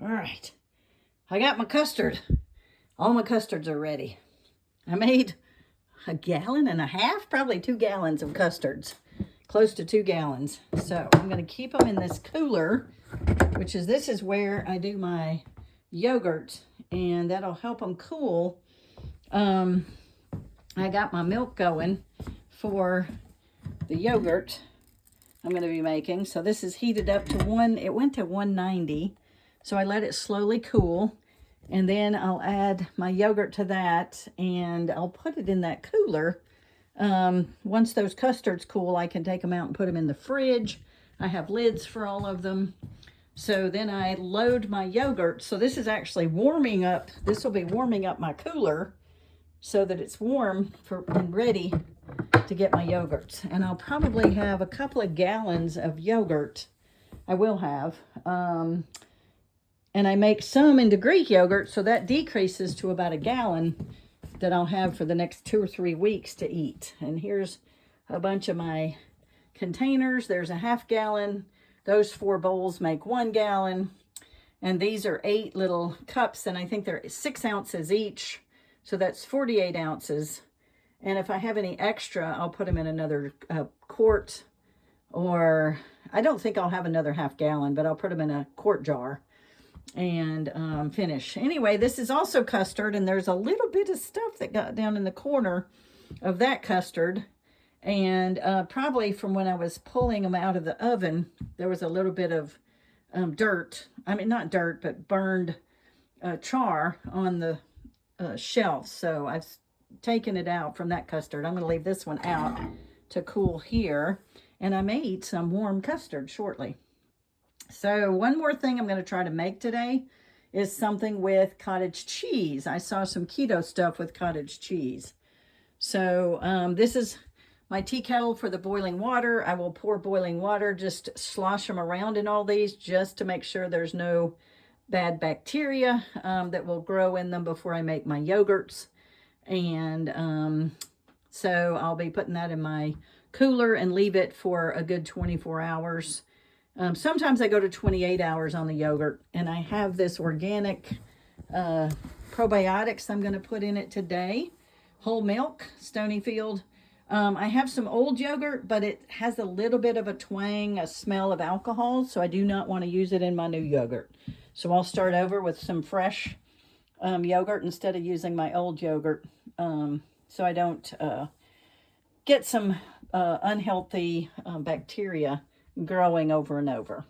All right. I got my custard. All my custards are ready. I made 1.5 gallons, probably 2 gallons of custards. Close to 2 gallons. So I'm going to keep them in this cooler, this is where I do my yogurt, and that'll help them cool. I got my milk going for the yogurt I'm going to be making. So this is heated up to it went to 190. So I let it slowly cool, and then I'll add my yogurt to that, and I'll put it in that cooler. Once those custards cool, I can take them out and put them in the fridge. I have lids for all of them. So then I load my yogurt. So this is actually warming up. This will be warming up my cooler so that it's warm and ready to get my yogurts. And I'll probably have a couple of gallons of yogurt. I will have. And I make some into Greek yogurt, so that decreases to about 1 gallon that I'll have for the next 2 or 3 weeks to eat. And here's a bunch of my containers. There's a 1/2 gallon. Those 4 bowls make 1 gallon. And these are 8 little cups, and I think they're 6 ounces each. So that's 48 ounces. And if I have any extra, I'll put them in another quart, or I don't think I'll have another 1/2 gallon, but I'll put them in a quart jar and finish. Anyway, this is also custard, and there's a little bit of stuff that got down in the corner of that custard. And probably from when I was pulling them out of the oven, there was a little bit of dirt. I mean, not dirt, but burned char on the shelf. So I've taken it out from that custard. I'm going to leave this one out to cool here. And I may eat some warm custard shortly. So one more thing I'm going to try to make today is something with cottage cheese. I saw some keto stuff with cottage cheese. So this is my tea kettle for the boiling water. I will pour boiling water, just slosh them around in all these just to make sure there's no bad bacteria that will grow in them before I make my yogurts. And so I'll be putting that in my cooler and leave it for a good 24 hours. Sometimes I go to 28 hours on the yogurt, and I have this organic probiotics I'm going to put in it today. Whole milk, Stonyfield. I have some old yogurt, but it has a little bit of a twang, a smell of alcohol, so I do not want to use it in my new yogurt. So I'll start over with some fresh yogurt instead of using my old yogurt, so I don't get some unhealthy bacteria growing over and over.